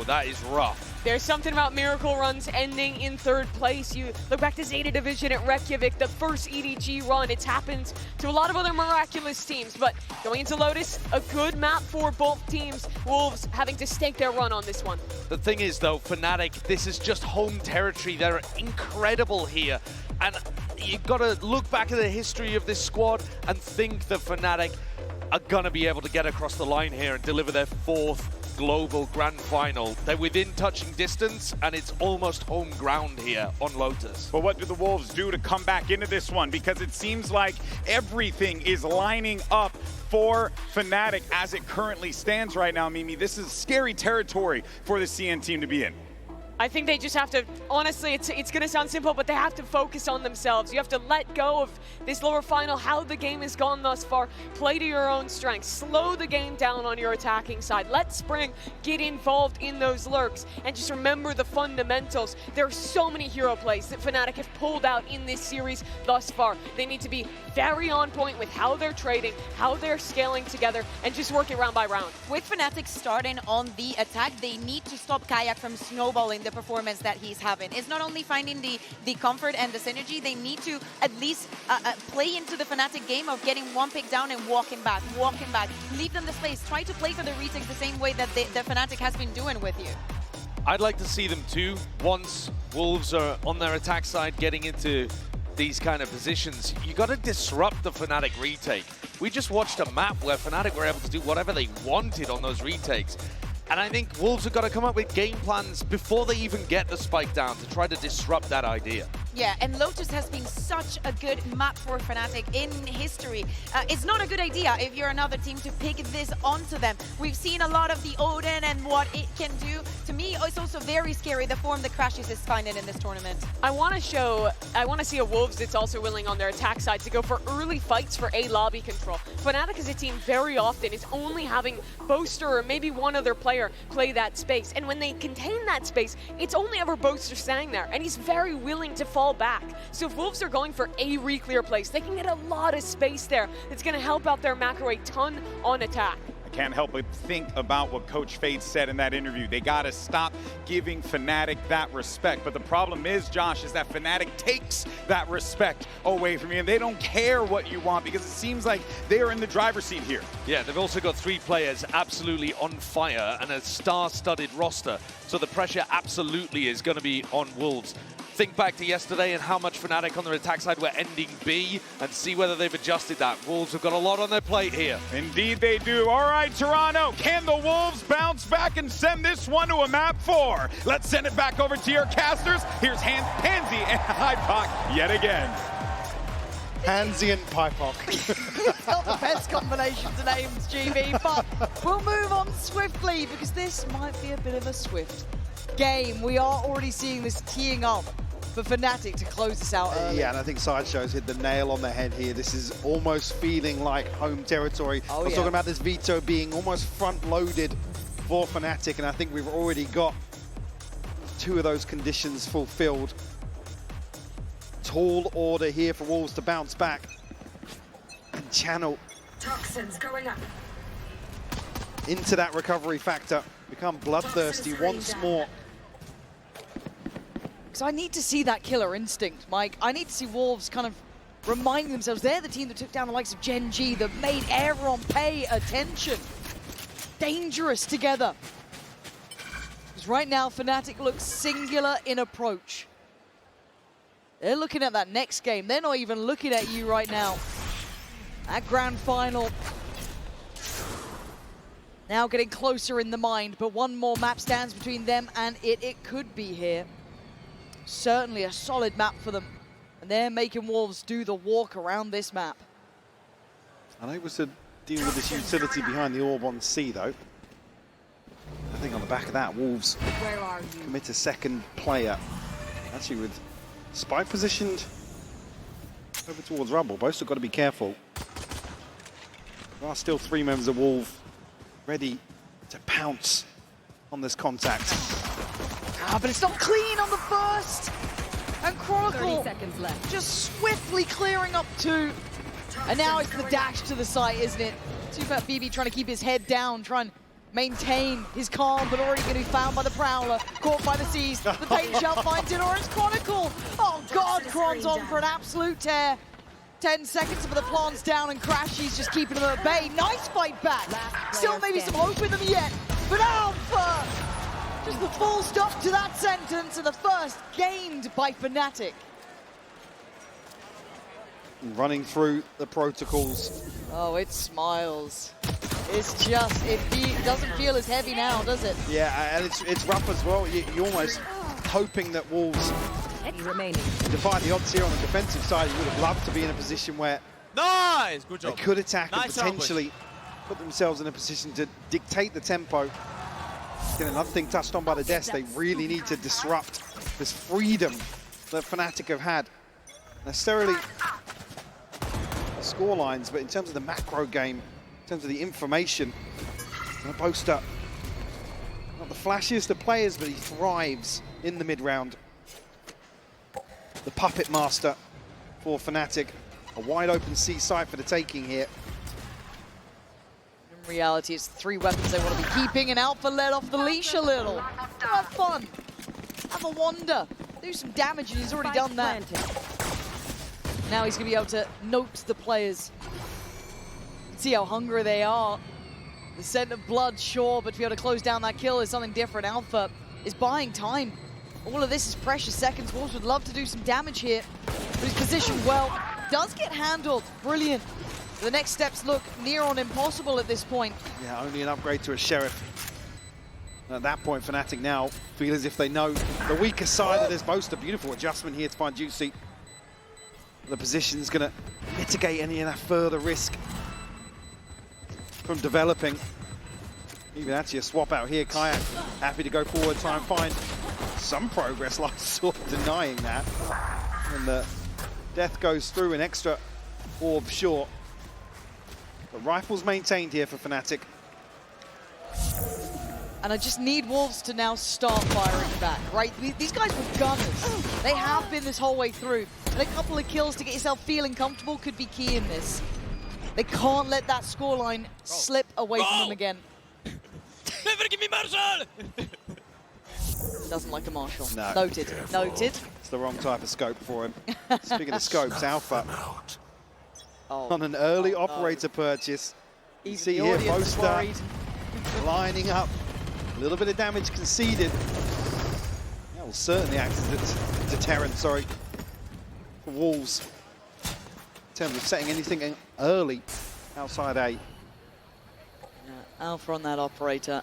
That is rough. There's something about miracle runs ending in 3rd place. You look back to Zeta Division at Reykjavik, the first EDG run. It's happened to a lot of other miraculous teams, but going into Lotus, a good map for both teams. Wolves having to stake their run on this one. The thing is, though, Fnatic, this is just home territory. They're incredible here. And you've got to look back at the history of this squad and think that Fnatic are going to be able to get across the line here and deliver their 4th global grand final. They're within touching distance, and it's almost home ground here on Lotus. But what do the Wolves do to come back into this one? Because it seems like everything is lining up for Fnatic as it currently stands right now, Mimi. This is scary territory for the CN team to be in. I think they just have to, honestly, it's going to sound simple, but they have to focus on themselves. You have to let go of this lower final, how the game has gone thus far. Play to your own strengths. Slow the game down on your attacking side. Let Spring get involved in those lurks. And just remember the fundamentals. There are so many hero plays that Fnatic have pulled out in this series thus far. They need to be very on point with how they're trading, how they're scaling together, and just work it round by round. With Fnatic starting on the attack, they need to stop Kayak from snowballing the performance that he's having. It's not only finding the comfort and the synergy, they need to at least play into the Fnatic game of getting one pick down and walking back. Leave them the space. Try to play for the retakes the same way that the Fnatic has been doing with you. I'd like to see them too, once Wolves are on their attack side getting into these kind of positions. You got to disrupt the Fnatic retake. We just watched a map where Fnatic were able to do whatever they wanted on those retakes. And I think Wolves have got to come up with game plans before they even get the spike down to try to disrupt that idea. Yeah, and Lotus has been such a good map for Fnatic in history. It's not a good idea if you're another team to pick this onto them. We've seen a lot of the Odin and what it can do. To me, it's also very scary, the form that Crashes is finding in this tournament. I want to see a Wolves that's also willing on their attack side to go for early fights for A lobby control. Fnatic as a team very often is only having Boaster or maybe one other player play that space. And when they contain that space, it's only ever Boaster standing there. And he's very willing to fall back. So if Wolves are going for a re-clear place, they can get a lot of space there. That's going to help out their macro a ton on attack. I can't help but think about what Coach Fade said in that interview. They got to stop giving Fnatic that respect. But the problem is, Josh, is that Fnatic takes that respect away from you, and they don't care what you want because it seems like they are in the driver's seat here. Yeah, they've also got 3 players absolutely on fire and a star-studded roster. So the pressure absolutely is going to be on Wolves. Think back to yesterday and how much Fnatic on their attack side were ending B and see whether they've adjusted that. Wolves have got a lot on their plate here. Indeed they do. All right, Toronto, can the Wolves bounce back and send this one to a map 4? Let's send it back over to your casters. Here's Pansy and HyperX yet again. Pansy and Pypok. It's not the best combination to names, GB, but we'll move on swiftly because this might be a bit of a swift game. We are already seeing this teeing up for Fnatic to close this out early. Yeah, and I think Sideshow's hit the nail on the head here. This is almost feeling like home territory. I was talking about this veto being almost front-loaded for Fnatic, and I think we've already got 2 of those conditions fulfilled. Tall order here for Wolves to bounce back and channel toxins going up into that recovery factor, become bloodthirsty once more. Because I need to see that killer instinct, Mike. I need to see Wolves kind of remind themselves they're the team that took down the likes of Gen G, that made everyone pay attention. Dangerous together. Because right now, Fnatic looks singular in approach. They're looking at that next game. They're not even looking at you right now. That grand final now getting closer in the mind, but one more map stands between them and it. It could be here. Certainly a solid map for them. And they're making Wolves do the walk around this map. Unable to deal with this utility behind the orb on C, though. I think on the back of that, Wolves commit a second player. Actually with Spike positioned over towards Rumble. Both have got to be careful. There are still 3 members of Wolf ready to pounce on this contact. Ah, but it's not clean on the first. And Chronicle 30 seconds left. just swiftly clearing up 2. And now it's the dash to the site, isn't it? Too bad BB trying to keep his head down, try and maintain his calm, but already going to be found by the Prowler, caught by the Seas. The paint shell finds it, or it's Chronicle. Oh God, Kron's on for an absolute tear. 10 seconds for the plants down, and Crashy's just keeping them at bay. Nice fight back. Still maybe some hope in them yet, but Alpha! Just the full stop to that sentence, and the first gained by Fnatic. Running through the protocols. Oh, it smiles. It's just, it doesn't feel as heavy now, does it? Yeah, and it's rough as well. You're almost hoping that Wolves defy the odds here on the defensive side. You would have loved to be in a position where Nice! Good job. they could attack and Nice potentially put themselves in a position to dictate the tempo. Again, another thing touched on by the Deaths, they really need to disrupt this freedom that Fnatic have had. Necessarily score lines, but in terms of the macro game, in terms of the information, Boaster, not the flashiest of players, but he thrives in the mid-round. The puppet master for Fnatic. A wide open C site for the taking here. In reality, it's 3 weapons they want to be keeping, and Alpha let off the leash a little. Have fun. Have a wander. Do some damage, and he's already done that. Now he's going to be able to note the players. See how hungry they are. The scent of blood, sure, but to be able to close down that kill is something different. Alpha is buying time. All of this is precious seconds. Wolves would love to do some damage here, but he's positioned well. Does get handled. Brilliant. The next steps look near on impossible at this point. Yeah, only an upgrade to a Sheriff. At that point, Fnatic now feel as if they know the weaker side of this Boaster. Beautiful adjustment here to find Juicy. The position's going to mitigate any of that further risk from developing. Even actually a swap out here. Kayak happy to go forward, try and find some progress. Like sort of denying that. And the Death goes through an extra orb short. But rifles maintained here for Fnatic. And I just need Wolves to now start firing back, right? These guys were gunners. They have been this whole way through. And a couple of kills to get yourself feeling comfortable could be key in this. They can't let that scoreline slip away from them again. Never give me Marshall! Doesn't like a Marshall. No. Noted. Noted. It's the wrong type of scope for him. Speaking of scopes, Alpha Oh. on an early operator purchase. You Even see the here, audience is Boaster worried. lining up. A little bit of damage conceded. That will certainly act as a deterrent, sorry, for Wolves. In terms of setting anything early outside A. Yeah, Alpha on that operator.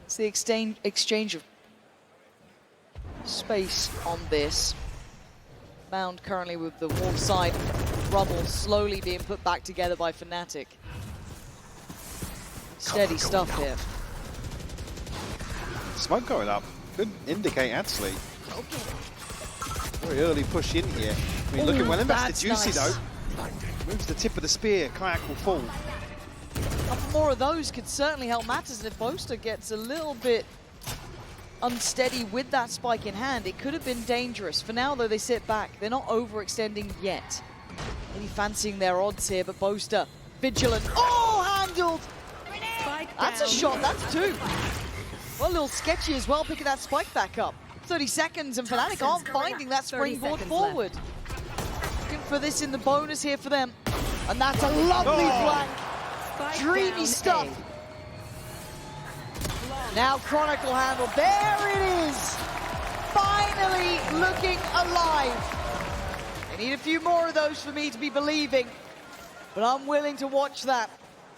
It's the exchange of space on this. Bound currently with the Wolf side rubble slowly being put back together by Fnatic. Steady stuff here. Smoke going up. Could indicate, actually. Very early push in here. I mean, looking well invested. Juicy, nice. though. Moves the tip of the spear. Kayak will fall. A couple more of those could certainly help matters, and if Boaster gets a little bit unsteady with that spike in hand, it could have been dangerous. For now, though, they sit back. They're not overextending yet. Maybe fancying their odds here, but Boaster, vigilant. Oh, handled! That's a shot, that's 2. Well, a little sketchy as well, picking that spike back up. 30 seconds, and Fnatic aren't finding that springboard forward. Looking for this in the bonus here for them. And that's a lovely flank. Dreamy stuff. Now Chronicle handle. There it is. Finally looking alive. They need a few more of those for me to be believing. But I'm willing to watch that.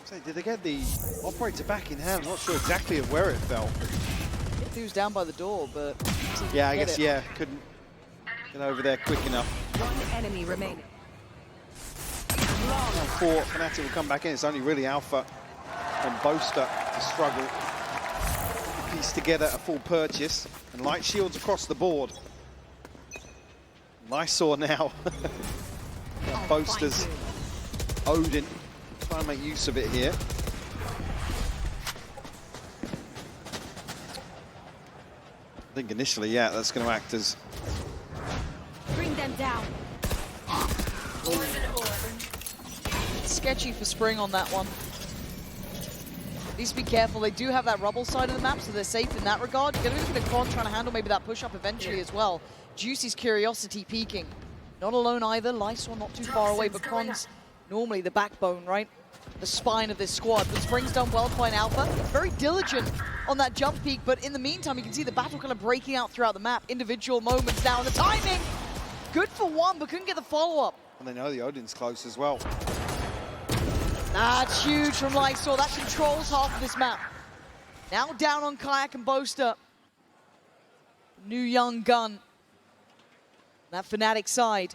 So did they get the operator back in hand? I'm not sure exactly of where it fell. He was down by the door, but... Yeah, I guess, yeah, couldn't get over there quick enough. One enemy remaining. For Fnatic will come back in. It's only really Alpha and Boaster to struggle to piece together a full purchase. And light shields across the board. Lysor now. Boaster's Odin. Trying to make use of it here. I think initially, yeah, that's going to act as... Bring them down. Sketchy for Spring on that one. Needs to be careful. They do have that rubble side of the map, so they're safe in that regard. You're going to be looking at Con trying to handle maybe that push-up eventually as well. Juicy's Curiosity peeking. Not alone either. Lysor not too far away, but Con's normally the backbone, right? The spine of this squad. But Spring's done well to find Alpha. Very diligent on that jump peak, but in the meantime, you can see the battle kind of breaking out throughout the map. Individual moments now, and the timing! Good for one, but couldn't get the follow-up. And they know the Odin's close as well. That's huge from Lysor. That controls half of this map. Now down on Kayak and Boaster. New young gun. That Fnatic side.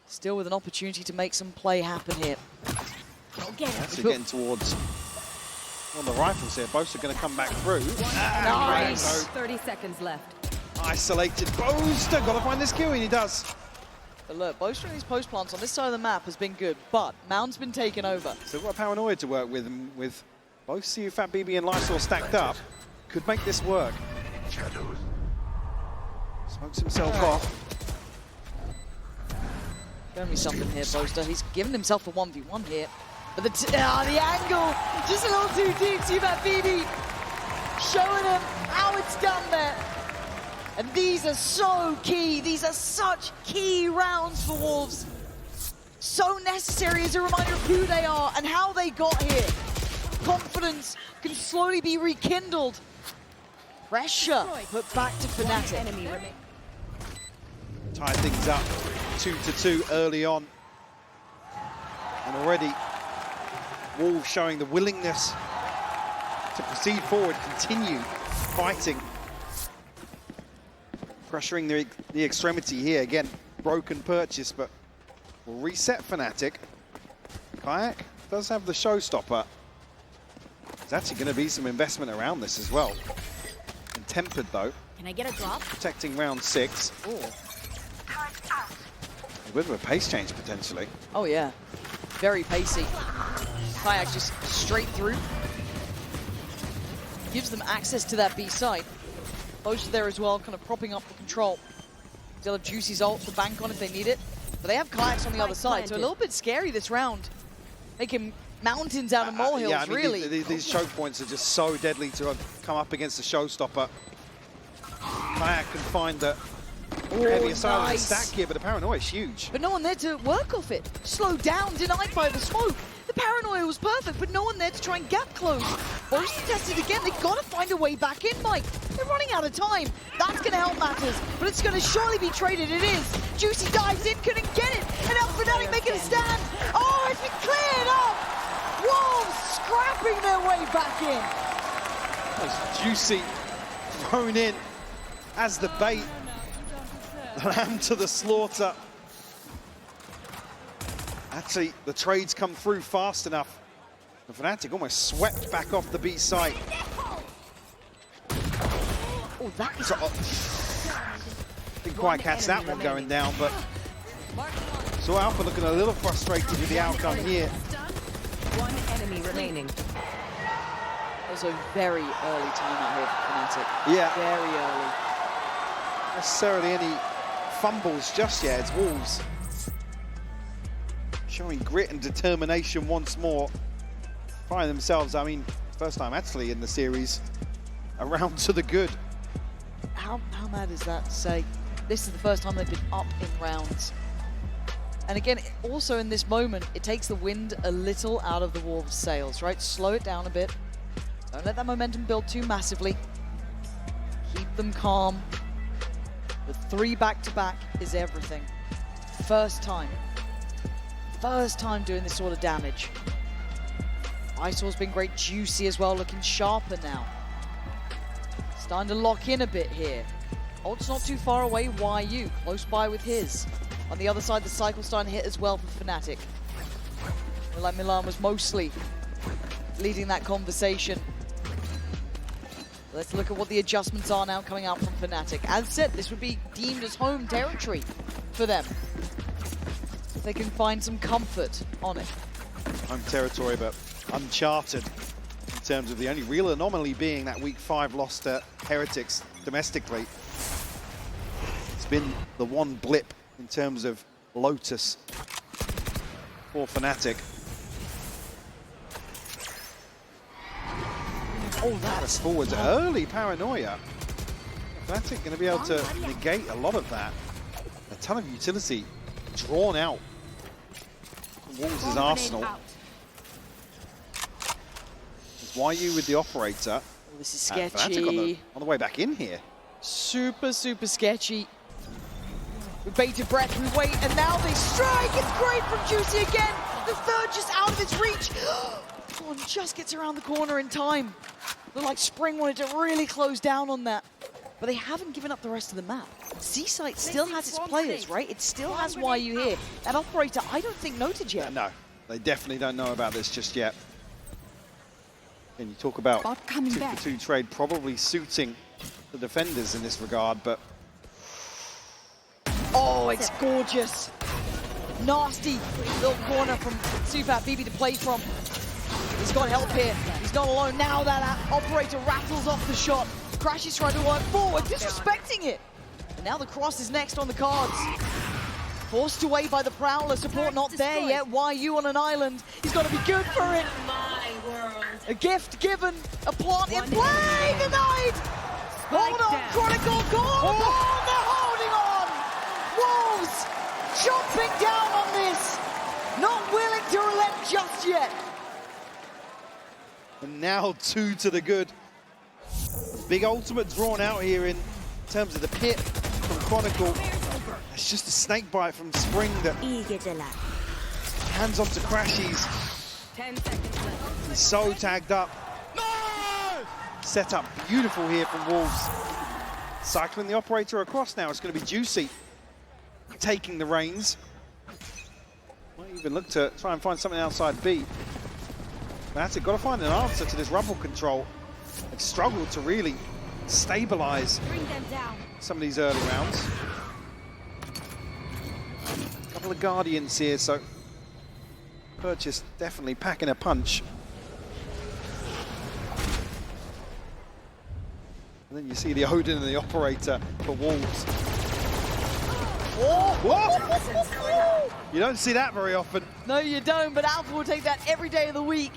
Still with an opportunity to make some play happen here. Actually getting towards one of the rifles here. Boaster going to come back through. Nice. 30 seconds left. Isolated Boaster. Got to find this kill, and he does. But look, Boaster and these post plants on this side of the map has been good, but Mound's been taken over. So we've got Paranoia to work with, and with both Fat BB and Lysor stacked up, could make this work. Smokes himself off. Going to be something here, Boaster. He's given himself a 1v1 here. But the angle, just a little too deep. See Fat BB showing him how it's done there. And these are so key. These are such key rounds for Wolves. So necessary as a reminder of who they are and how they got here. Confidence can slowly be rekindled. Pressure put back to Fnatic. Tie things up 2-2 early on. And already Wolves showing the willingness to proceed forward, continue fighting. Pressuring the extremity here. Again, broken purchase, but will reset Fnatic. Kayak does have the showstopper. There's actually going to be some investment around this as well. And tempered, though. Can I get a drop? Protecting round 6. Ooh. A bit of a pace change, potentially. Oh, yeah. Very pacey. Kayak just straight through. Gives them access to that B side. Boaster there as well, kind of propping up the control. They'll have Juicy's ult to bank on if they need it. But they have Kayaks on the other side, so a little bit scary this round. Making mountains out of molehills, yeah, I mean, really. These choke points are just so deadly to come up against the showstopper. Kayak can find the heavier side of the stack here, but the Paranoia is huge. But no one there to work off it. Slowed down, denied by the smoke. The Paranoia was perfect, but no one there to try and gap close. Boaster tested again. They've got to find a way back in, Mike. They're running out of time. That's going to help matters, but it's going to surely be traded. It is. Juicy dives in, couldn't get it. And now Fnatic making a stand. Oh, it's been cleared up. Wolves scrapping their way back in. As Juicy thrown in as the bait. The lamb to the slaughter. Actually, the trades come through fast enough. The Fnatic almost swept back off the B site. Oh, that is... Didn't quite catch that one going down, but... So Alpha looking a little frustrated with the outcome here. One enemy remaining. Also very early timeout here for Fnatic. Yeah. Very early. Not necessarily any fumbles just yet. It's Wolves showing grit and determination once more. Find themselves, I mean, first time actually in the series, around to the good. How mad is that to say? This is the first time they've been up in rounds. And again, also in this moment, it takes the wind a little out of the Wolves' sails, right? Slow it down a bit. Don't let that momentum build too massively. Keep them calm. The 3 back-to-back is everything. First time doing this sort of damage. Isor's been great. Juicy as well, looking sharper now. Starting to lock in a bit here. Ult's not too far away. YU close by with his. On the other side, the cycle starting to hit as well for Fnatic. Like Milan was mostly leading that conversation. Let's look at what the adjustments are now coming out from Fnatic. As said, this would be deemed as home territory for them. If they can find some comfort on it. Home territory, but uncharted in terms of the only real anomaly being that week 5 loss to Heretics domestically. It's been the one blip in terms of Lotus for Fnatic. Oh, that's Forwards early paranoia. Fnatic going to be able to negate a lot of that. A ton of utility drawn out from Wolves' arsenal. There's YU with the operator. Oh, this is Fnatic sketchy. on the way back in here. Super sketchy. With bated breath, we wait, and now they strike. It's great from Juicy again. The third just out of its reach. One just gets around the corner in time. Looked like Spring wanted to really close down on that. But they haven't given up the rest of the map. Seaside still has its players, right? It still has YU here. That operator, I don't think noted yet. No, they definitely don't know about this just yet. And you talk about 2-for-2 trade probably suiting the defenders in this regard, but oh, it's gorgeous. Nasty little corner from Supat BB to play from. He's got help here. He's not alone. Now that operator rattles off the shot. Crash is trying to work forward, disrespecting it. And now the cross is next on the cards. Forced away by the Prowler. Support not there yet. YU on an island. He's got to be good for it. A gift given. A plant in play. Denied. Hold on. Chronicle. Go on. They're holding on. Wolves jumping down on this. Not willing to relent just yet. and now 2 to the good. Big ultimate drawn out here in terms of the pit from Chronicle. It's just a snake bite from Spring that hands off to Crashies. 10 seconds left. He's so tagged up. Set up beautiful here from Wolves. Cycling the operator across now. It's going to be Juicy taking the reins. Might even look to try and find something outside B. That's it. Got to find an answer to this rumble control. They've struggled to really stabilize some of these early rounds. A couple of Guardians here, so Purchase definitely packing a punch. And then you see the Odin and the operator for Wolves. Oh! What? You don't see that very often. No, you don't, but Alpha will take that every day of the week.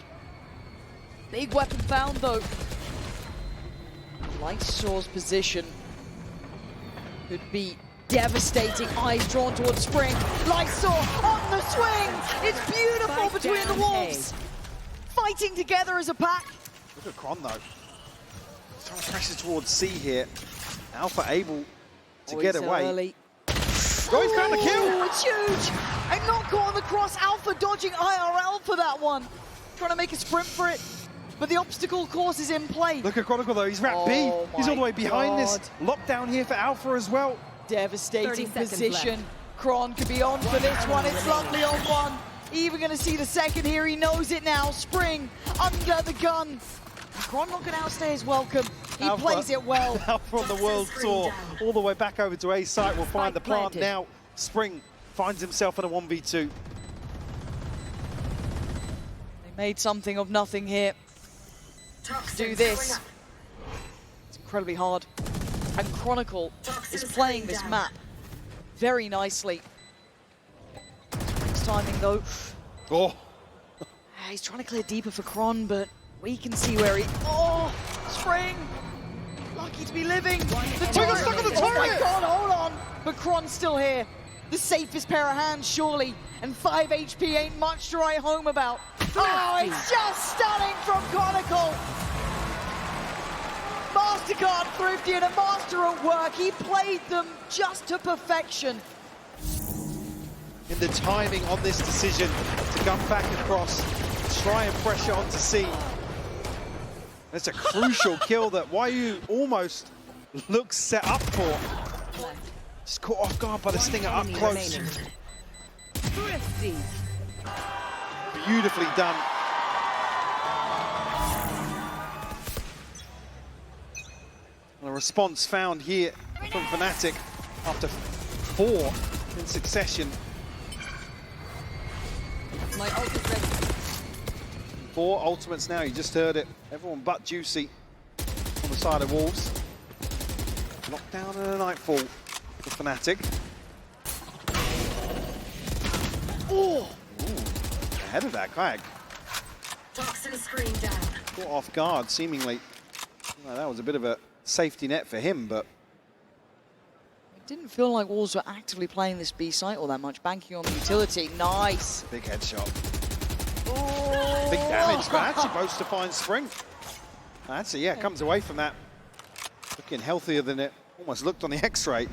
Big weapon found, though. Lysaw's position could be devastating. Eyes drawn towards Spring. Lysaw on the swing. It's beautiful between the Wolves. Fighting together as a pack. Look at Kron, though. Trying to press it towards C here. Alpha able to get away. Early. Oh, he's found the kill! Oh, it's huge! A knock on the cross. Alpha dodging IRL for that one. Trying to make a sprint for it. But the obstacle course is in play. Look at Chronicle, though. He's wrapped B. He's all the way behind this. Lockdown here for Alpha as well. Devastating position. Kron could be on for this one. It's lovely on one. Even going to see the second here. He knows it now. Spring under the gun. Kron not going to outstay his welcome. He plays it well. Alpha on the world tour. All the way back over to A site. We'll find the plant now. Spring finds himself in a 1v2. They made something of nothing here. Do this. It's incredibly hard. And Chronicle is playing this map very nicely. Next timing though. Oh. He's trying to clear deeper for Kron, but we can see where he... Oh! Spring! Lucky to be living. The turret! Stuck on the Oh my turret! god, hold on! But Kron's still here. The safest pair of hands, surely. And 5 HP ain't much to write home about. Oh, it's just stunning from Chronicle! Mastercard thrifty and a master at work. He played them just to perfection. In the timing on this decision to come back across, try and pressure onto C. That's a crucial kill that YU almost looks set up for. Just caught off guard by the Stinger up close. Beautifully done. And a response found here from Fnatic after 4 in succession. My ult is ready. 4 ultimates now, you just heard it. Everyone but Juicy on the side of Wolves. Lockdown and a Nightfall for Fnatic. Oh! Ooh, ahead of that, Kayak. Toxin screen down. Caught off guard, seemingly. Well, that was a bit of a safety net for him, but It didn't feel like Wolves were actively playing this B site all that much, banking on the utility. Nice. big headshot. Oh. Big damage, but actually both to find Spring. Actually, yeah, comes away from that. Looking healthier than it almost looked on the X-ray.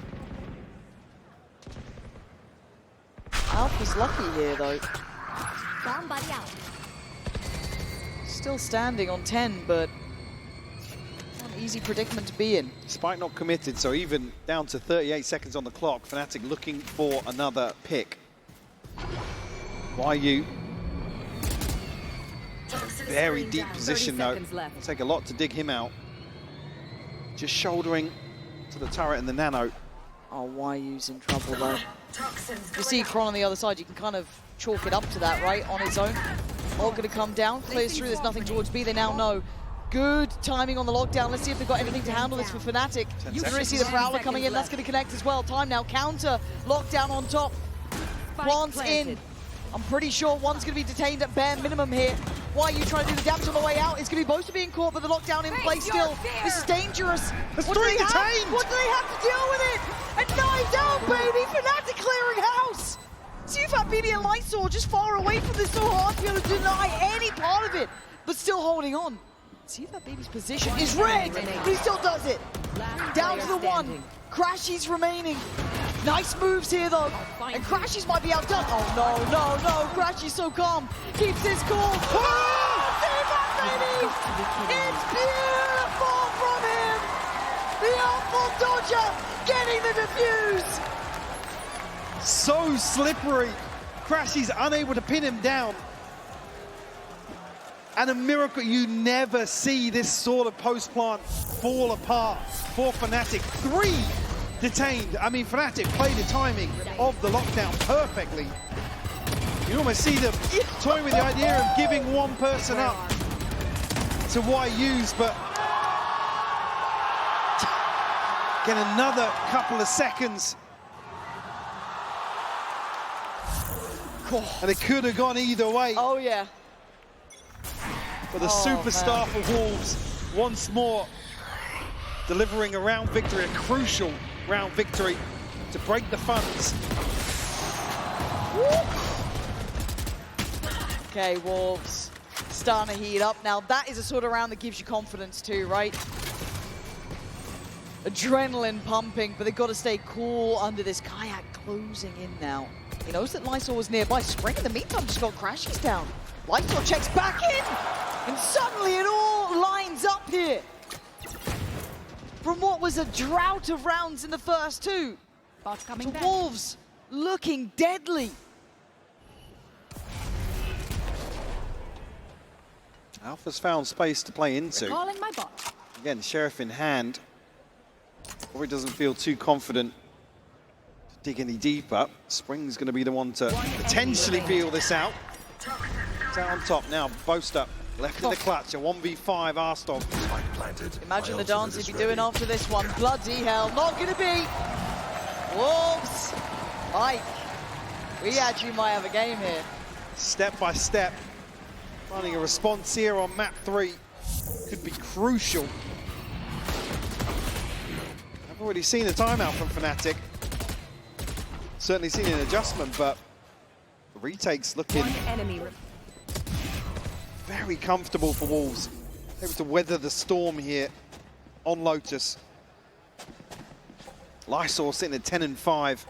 Alpha's lucky here, though. Somebody out. Still standing on 10, but not an easy predicament to be in. Spike not committed, so even down to 38 seconds on the clock, Fnatic looking for another pick. YU. Very deep position, though. It'll take a lot to dig him out. Just shouldering to the turret and the nano. Oh, YU's in trouble, though. You see Kron on the other side, you can kind of chalk it up to that, right, on its own. All going to come down, clears through, there's nothing towards B, they now know. Good timing on the lockdown. Let's see if they've got anything to handle this for Fnatic. You can really see the Prowler coming in, that's going to connect as well. Time now, counter, lockdown on top. Plants in. I'm pretty sure one's going to be detained at bare minimum here. YU trying to do the damage on the way out. It's going to be Boaster being caught, but the lockdown in place still. This is dangerous. There's What do three they have? detained. What do they have to deal with it? And knives out, baby! Fnatic clearing house! See if BD and Lightsaw just far away from this, so hard to be able to deny any part of it, but still holding on. See if that baby's position is rigged, but he still does it. Down to the one. Crashies remaining. Nice moves here, though. And Crashies might be outdone. Oh, no. Crashies so calm. Keeps his cool. Oh, see that, baby! It's beautiful from him! The awful Dodger getting the defuse! So slippery. Crashy's unable to pin him down. And a miracle, you never see this sort of post-plant fall apart for Fnatic. 3 detained. I mean, Fnatic played the timing of the lockdown perfectly. You almost see them toying with the idea of giving one person up to YU's, but get another couple of seconds. And it could have gone either way. Oh, yeah. But the superstar for Wolves, once more, delivering a round victory, a crucial round victory to break the funds. Okay, Wolves starting to heat up now. That is a sort of round that gives you confidence too, right? Adrenaline pumping, but they've got to stay cool under this. Kayak closing in now. He knows that Lysol was nearby. Spring, in the meantime, just got Crashies down. Lysol checks back in, and suddenly it all lines up here. From what was a drought of rounds in the first two, to Wolves looking deadly. Alpha's found space to play into. Calling my bot. Again, Sheriff in hand. Probably doesn't feel too confident to dig any deeper. Spring's going to be the one to potentially feel this out. It's out on top now. Boaster left in the clutch. A 1v5 Arstov. Imagine the dance he'd be doing after this one. Bloody hell, not going to be. Wolves. Mike, we actually might have a game here. Step by step. Finding a response here on map 3 could be crucial. I've already seen a timeout from Fnatic. Certainly seen an adjustment, but the retake's looking very comfortable for Wolves. Able to weather the storm here on Lotus. Lysol sitting at 10 and 5.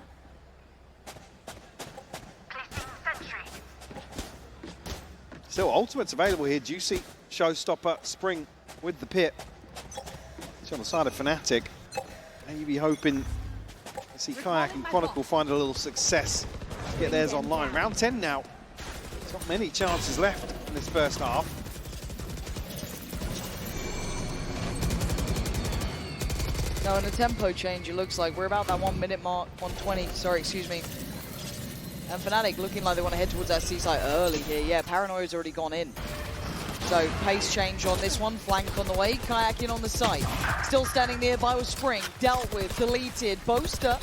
Still, ultimates available here. Juicy, Showstopper, Spring with the pit. It's on the side of Fnatic. Maybe hoping to see Kayak and Chronicle find a little success to get theirs online. Round 10 now. There's not many chances left in this first half. Now in a tempo change, it looks like we're about that 1 minute mark, 120, sorry, excuse me. And Fnatic looking like they want to head towards that C site early here. Yeah, Paranoia's already gone in. So pace change on this one, flank on the way, Kayak in on the site. Still standing nearby with Spring, dealt with, deleted. Boaster,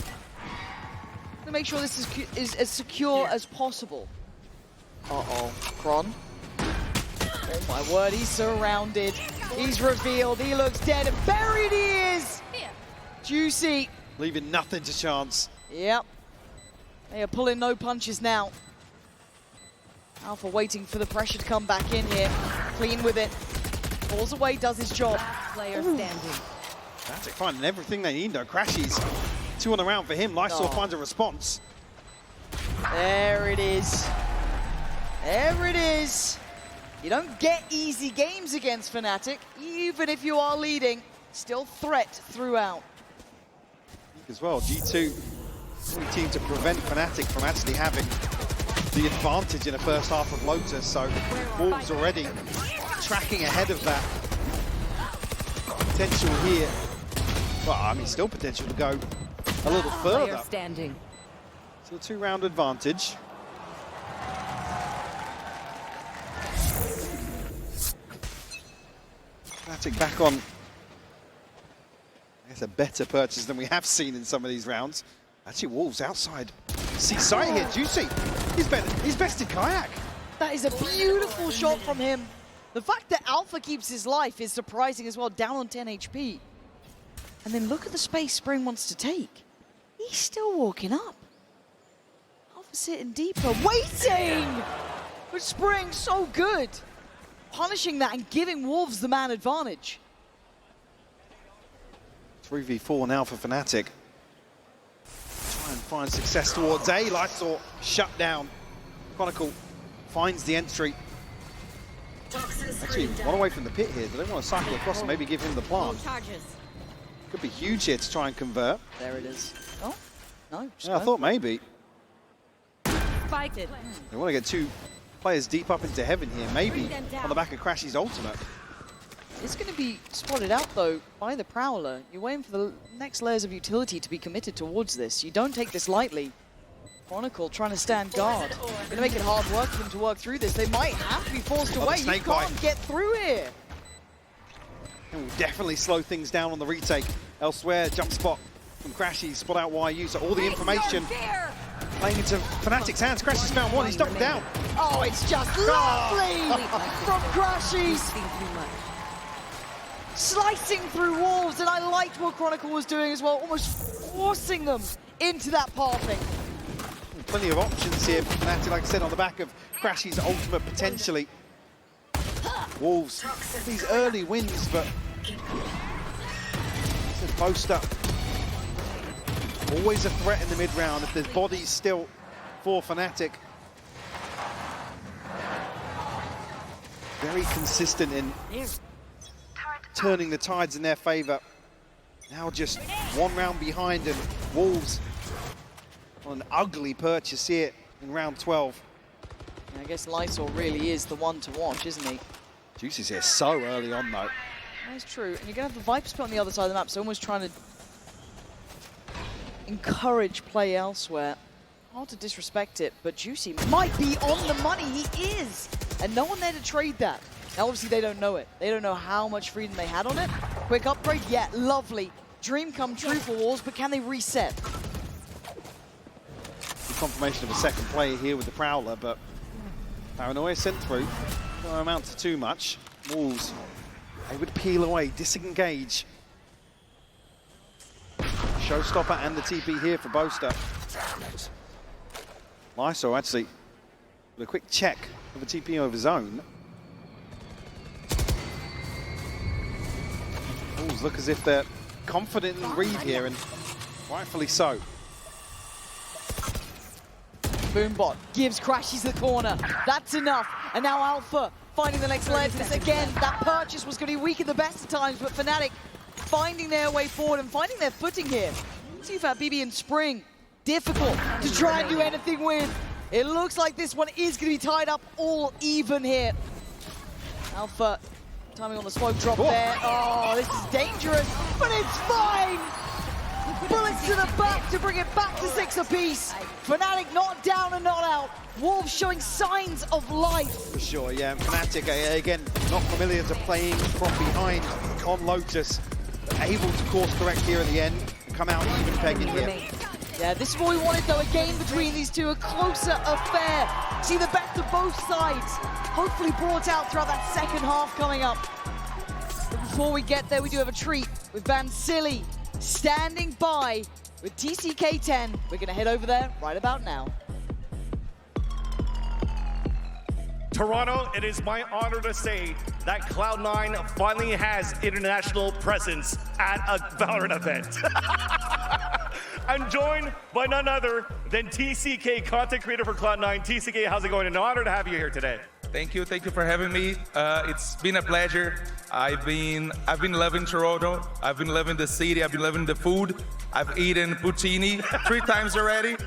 to make sure this is as secure as possible. Uh-oh, Kron. Oh my word, he's surrounded. He's revealed, he looks dead, and buried he is! Juicy. Leaving nothing to chance. Yep. They are pulling no punches now. Alpha waiting for the pressure to come back in here. Clean with it. Falls away, does his job. Player standing. Fnatic finding everything they need though. Crashies. 2 on the round for him. Lysol finds a response. There it is. There it is. You don't get easy games against Fnatic, even if you are leading. Still threat throughout. As well, G2, only team to prevent Fnatic from actually having the advantage in the first half of Lotus, so Wolves already tracking ahead of that. Potential here. Well, I mean, still potential to go a little further. Standing. Still 2-round advantage. Fnatic back on, I guess, a better purchase than we have seen in some of these rounds. Actually, Wolves outside. See sight here, Juicy. He's bested Kayak. That is a beautiful shot from him. The fact that Alpha keeps his life is surprising as well, down on 10 HP. And then look at the space Spring wants to take. He's still walking up. Alpha sitting deeper, waiting! But Spring so good. Punishing that and giving Wolves the man advantage. 3v4 now for Fnatic. Try and find success towards A. Lysol shut down. Chronicle finds the entry. Actually, one away from the pit here. Do they want to cycle across and maybe give him the plant? Could be huge here to try and convert. There it is. Oh, no. Yeah, I thought maybe. Spiked it. They want to get 2 players deep up into heaven here. Maybe on the back of Crashy's ultimate. It's going to be spotted out, though, by the Prowler. You're waiting for the next layers of utility to be committed towards this. You don't take this lightly. Chronicle trying to stand guard. Going to make it hard work for them to work through this. They might have to be forced away. You can't get through here. It will definitely slow things down on the retake. Elsewhere, jump spot from Crashy. Spot out YU, so all the information playing into Fnatic's hands. Crashy's found one. He's knocked down. Oh, it's just lovely from Crashies. Slicing through Wolves, and I liked what Chronicle was doing as well, almost forcing them into that pathing. Plenty of options here for Fnatic, like I said, on the back of Crashy's ultimate potentially. Wolves, these early wins, but Boaster, always a threat in the mid-round if there's bodies still for Fnatic. Very consistent in turning the tides in their favor. Now just 1 round behind, and Wolves on an ugly purchase here in round 12. I guess Lysol really is the one to watch, isn't he? Juicy's here so early on, though. That's true. And you're going to have the Viper split on the other side of the map, so almost trying to encourage play elsewhere. Hard to disrespect it, but Juicy might be on the money. He is! And no one there to trade that. Now, obviously, they don't know it. They don't know how much freedom they had on it. Quick upgrade, yeah, lovely. Dream come true for Wolves, but can they reset? The confirmation of a second player here with the Prowler, but Paranoia sent through. Don't amount to too much. Wolves, they would peel away, disengage. Showstopper and the TP here for Boaster. Lysol actually with a quick check of a TP of his own. Wolves look as if they're confident in Reed here, and rightfully so. Boombot gives Crashies the corner. That's enough. And now Alpha finding the next layer to this again. That purchase was going to be weak at the best of times, but Fnatic finding their way forward and finding their footing here. Tfat, BB, and Spring, difficult to try and do anything with. It looks like this one is going to be tied up all even here. Alpha timing on the smoke drop there. Oh, this is dangerous, but it's fine. Bullets to the back to bring it back to 6 apiece. Fnatic not down and not out. Wolves showing signs of life. For sure, yeah. And Fnatic, again, not familiar to playing from behind on Lotus. But able to course correct here at the end and come out even pegging here. Yeah, this is what we wanted though. A game between these two, a closer affair. See the best of both sides. Hopefully brought out throughout that second half coming up. before we get there, we do have a treat with Vansili standing by with TCK10. We're going to head over there right about now. Toronto, it is my honor to say that Cloud9 finally has international presence at a Valorant event. I'm joined by none other than TCK, content creator for Cloud9. TCK, how's it going? An honor to have you here today. Thank you for having me. It's been a pleasure. I've been loving Toronto. I've been loving the city. I've been loving the food. I've eaten poutine 3 times already,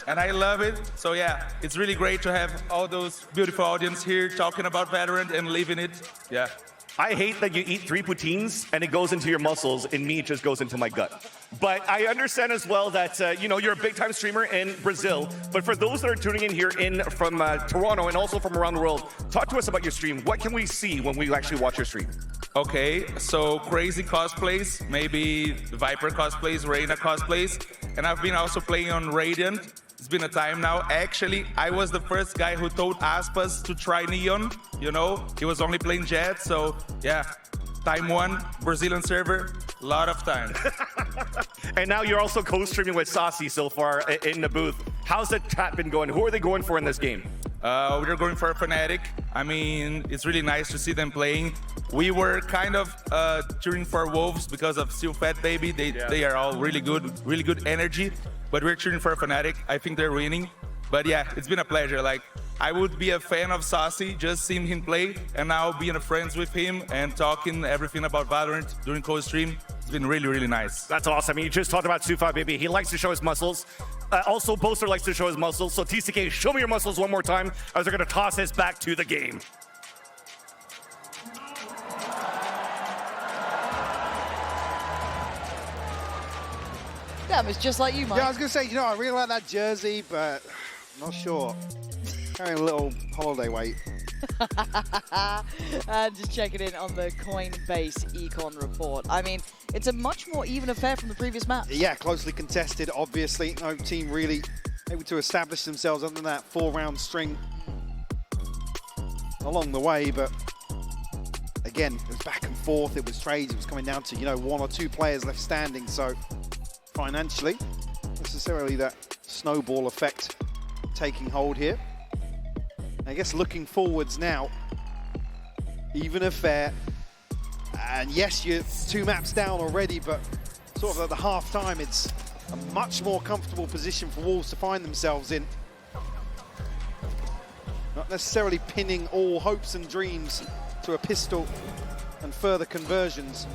and I love it. So yeah, it's really great to have all those beautiful audience here talking about Valorant and living it. Yeah. I hate that you eat 3 poutines and it goes into your muscles, and me, it just goes into my gut. But I understand as well that, you know, you're a big-time streamer in Brazil. But for those that are tuning in here from Toronto and also from around the world, talk to us about your stream. What can we see when we actually watch your stream? Okay, so crazy cosplays, maybe Viper cosplays, Reina cosplays, and I've been also playing on Radiant. It's been a time now. Actually, I was the first guy who told Aspas to try Neon. You know, he was only playing Jet, so yeah. Time 1, Brazilian server, a lot of time. And now you're also co-streaming with Saucy so far in the booth. How's the chat been going? Who are they going for in this game? We're going for Fnatic. I mean, it's really nice to see them playing. We were kind of cheering for Wolves because of Still Fat Baby. They are all really good energy. But we're cheering for Fnatic. I think they're winning. But yeah, it's been a pleasure. Like, I would be a fan of Saucy, just seeing him play, and now being friends with him and talking everything about Valorant during co-stream. It's been really, really nice. That's awesome. You just talked about Sufa Baby. He likes to show his muscles. Also, Boaster likes to show his muscles. So TCK, show me your muscles one more time as they're going to toss us back to the game. Damn, it's just like you, Mike. Yeah, I was going to say, you know, I really like that jersey, but I'm not sure. Carrying a little holiday weight. And just checking in on the Coinbase econ report. I mean, it's a much more even affair from the previous match. Yeah, closely contested, obviously. No team really able to establish themselves other than that 4-round string along the way, but again, it was back and forth, it was trades, it was coming down to, you know, 1 or 2 players left standing, so financially, necessarily that snowball effect taking hold here. I guess looking forwards now, even affair, and yes, you're 2 maps down already, but sort of at the half-time, it's a much more comfortable position for Wolves to find themselves in. Not necessarily pinning all hopes and dreams to a pistol and further conversions.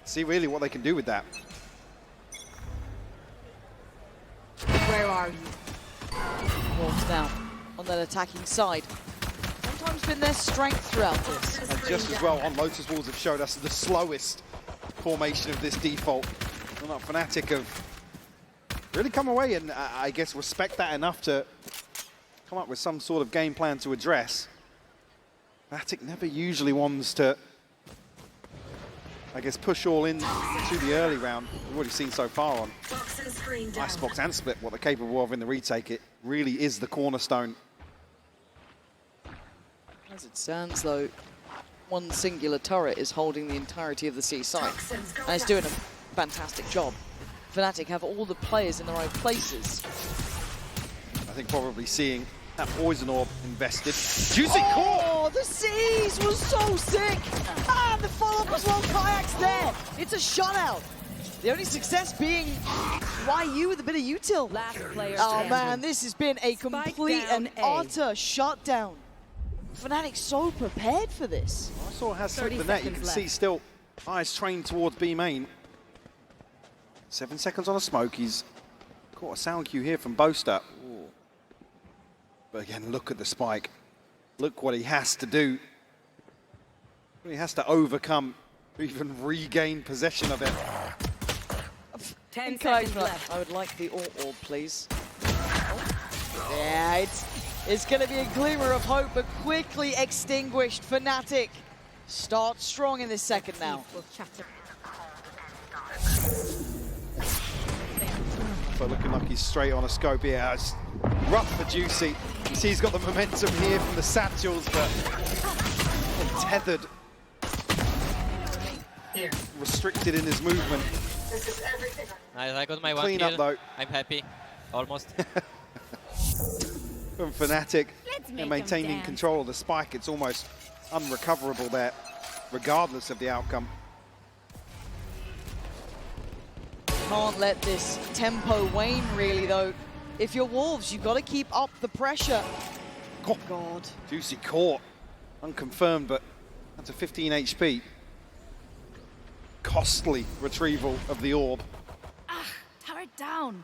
See really what they can do with that. Where are you? Wolves now on that attacking side. Sometimes been their strength throughout this. And just as well, on Lotus Wolves have showed us the slowest formation of this default. Well, not Fnatic have really come away and I guess respect that enough to come up with some sort of game plan to address. Fnatic never usually wants to, I guess, push all in to the early round. We've already seen so far on Icebox and Split what they're capable of in the retake. It really is the cornerstone. As it stands, though, one singular turret is holding the entirety of the C site, and it's doing a fantastic job. Fnatic have all the players in the right places. I think probably seeing that poison orb invested. Juicy core! Oh, the C's was so sick! And the follow-up as well, Kayak's there! It's a shutout! The only success being YU with a bit of util. Last player Oh standing. man, this has been a complete and utter shutdown. Fnatic so prepared for this. I saw has slipped 30 the net. You can seconds see left. still eyes trained towards B main. 7 seconds on a smoke. He's caught a sound cue here from Boaster. Ooh. But again, look at the spike. Look what he has to do. He has to overcome to even regain possession of it. 10 Kayak's seconds like, left. I would like the orb, please. Yeah, it's going to be a glimmer of hope, but quickly extinguished. Fnatic start strong in this second now. We'll chatter. So looking like he's straight on a scope. Yeah, it's rough for Juicy. You see he's got the momentum here from the satchels, but tethered restricted in his movement. Nice, I got my one Clean kill. up though. I'm happy. Almost. From Fnatic, Let's make and maintaining them dance. control of the spike, it's almost unrecoverable there, regardless of the outcome. Can't let this tempo wane, really, though. If you're Wolves, you've got to keep up the pressure. Oh, God. Juicy caught. Unconfirmed, but that's a 15 HP. Costly retrieval of the orb. Tower it down.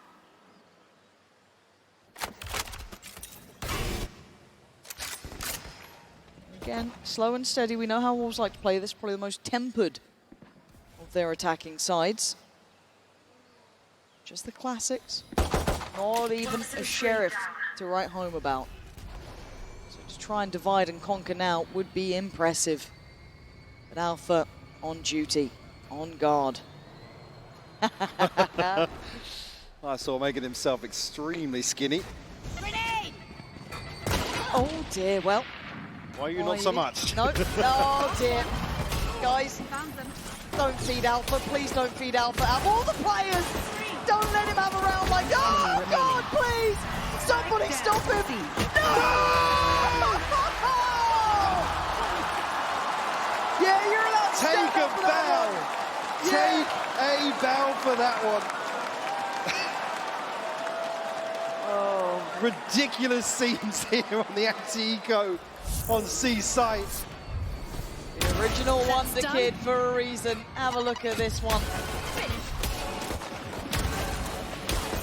Again, slow and steady. We know how Wolves like to play this. Probably the most tempered of their attacking sides. Just the classics. Not even a sheriff to write home about. So to try and divide and conquer now would be impressive. But Alpha on duty, on guard. I saw making himself extremely skinny. Grenade! Oh dear, well. Why are you not so much? No, oh dear. Guys, Found them. don't feed Alpha, please don't feed Alpha. Out of all the players, don't let him have a round like, oh God, please! Somebody stop him! No! Yeah, you're allowed to Take stand a up for that bow! one. Take a bow for that one. Oh, ridiculous scenes here on the anti-eco on C site. The original Wonder done. Kid for a reason. Have a look at this one.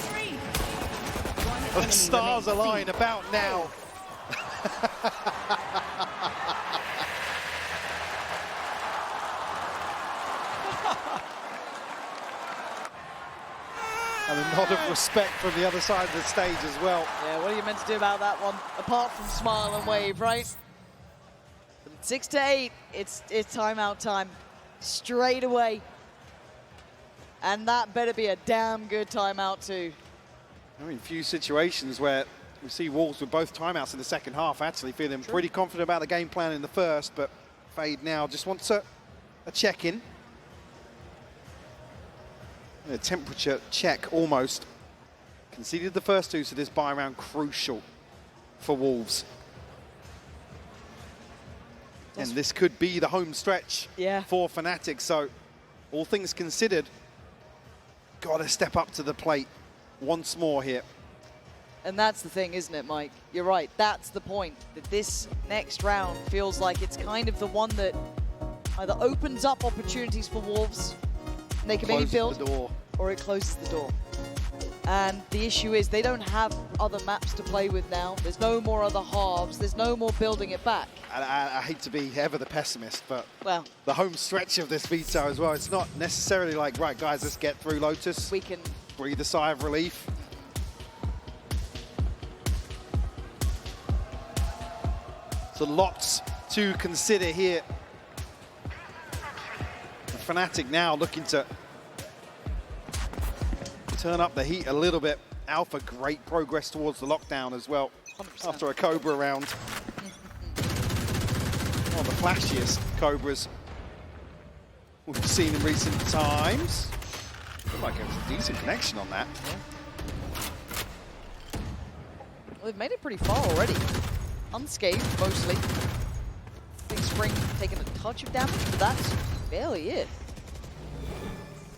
Three. The stars align about now. And a nod of respect from the other side of the stage as well. Yeah, what are you meant to do about that one? Apart from smile and wave, right? From 6 to 8, it's timeout time. Straight away. And that better be a damn good timeout too. I mean, few situations where we see Wolves with both timeouts in the second half, actually feeling pretty confident about the game plan in the first, but Fade now just wants a check-in. A temperature check almost. Conceded the first two, so this buy round crucial for Wolves. And this could be the home stretch for Fnatic, so all things considered, got to step up to the plate once more here. And that's the thing, isn't it, Mike? You're right, that's the point. That this next round feels like it's kind of the one that either opens up opportunities for Wolves, and they can maybe build, the door. or it closes the door. And the issue is they don't have other maps to play with now. There's no more other halves. There's no more building it back. I hate to be ever the pessimist, but Well, the home stretch of this veto as well, it's not necessarily like, right, guys, let's get through Lotus. we can... Breathe a sigh of relief. So lots to consider here. Fnatic now looking to turn up the heat a little bit. Alpha, great progress towards the lockdown as well. 100%. After a Cobra round. One of the flashiest Cobras we've seen in recent times. Looked like it was a decent connection on that. Well, they've made it pretty far already. Unscathed, mostly. Big Spring taking a touch of damage, but that's barely it.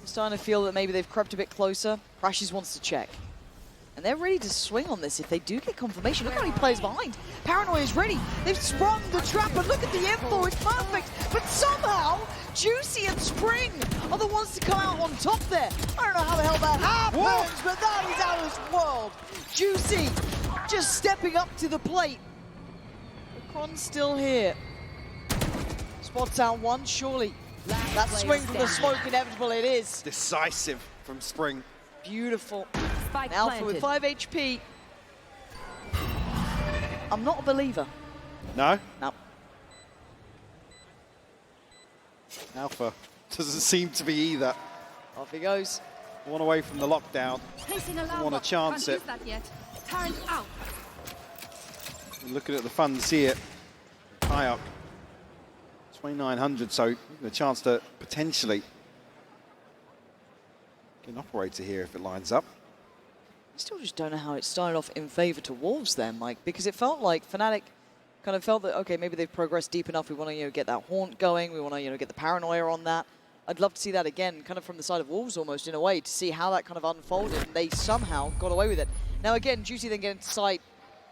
I'm starting to feel that maybe they've crept a bit closer. Crashes wants to check. And they're ready to swing on this if they do get confirmation. Look how many players behind. Paranoia is ready. They've sprung the trap, and look at the info. It's perfect. But somehow, Juicy and Spring are the ones to come out on top there. I don't know how the hell that happens, but that is out of this world. Juicy just stepping up to the plate. Kron's still here. Spots out one, surely. That swing from the smoke, inevitable it is. Decisive from Spring. Beautiful. Spike Alpha with planted. 5 HP. I'm not a believer. No? No. Alpha doesn't seem to be either. Off he goes. One away from the lockdown. Placing alarm Want to box. chance Can't it. use that yet. Turned out. Looking at the funds here. High up. 2,900, so a chance to potentially get an operator here if it lines up. I still just don't know how it started off in favor to Wolves then, Mike, because it felt like Fnatic kind of felt that, okay, maybe they've progressed deep enough. We want to, get that haunt going. We want to, get the paranoia on that. I'd love to see that again, kind of from the side of Wolves almost in a way, to see how that kind of unfolded. And they somehow got away with it. Now again, Juicy then getting to sight,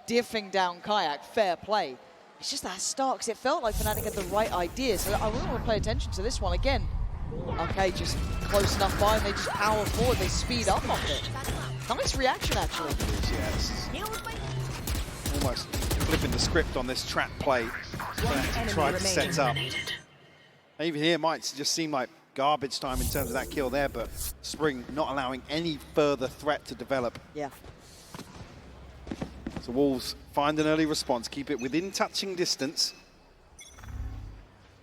diffing down Kayak, fair play. It's just that start, because it felt like Fnatic had the right idea. So I really want to pay attention to this one again. Okay, just close enough by, and they just power forward. They speed up off it. Nice reaction, actually. Yeah, this is almost flipping the script on this trap play. Tried to set up. Even here, might just seem like garbage time in terms of that kill there, but Spring not allowing any further threat to develop. Yeah. So Wolves find an early response, keep it within touching distance.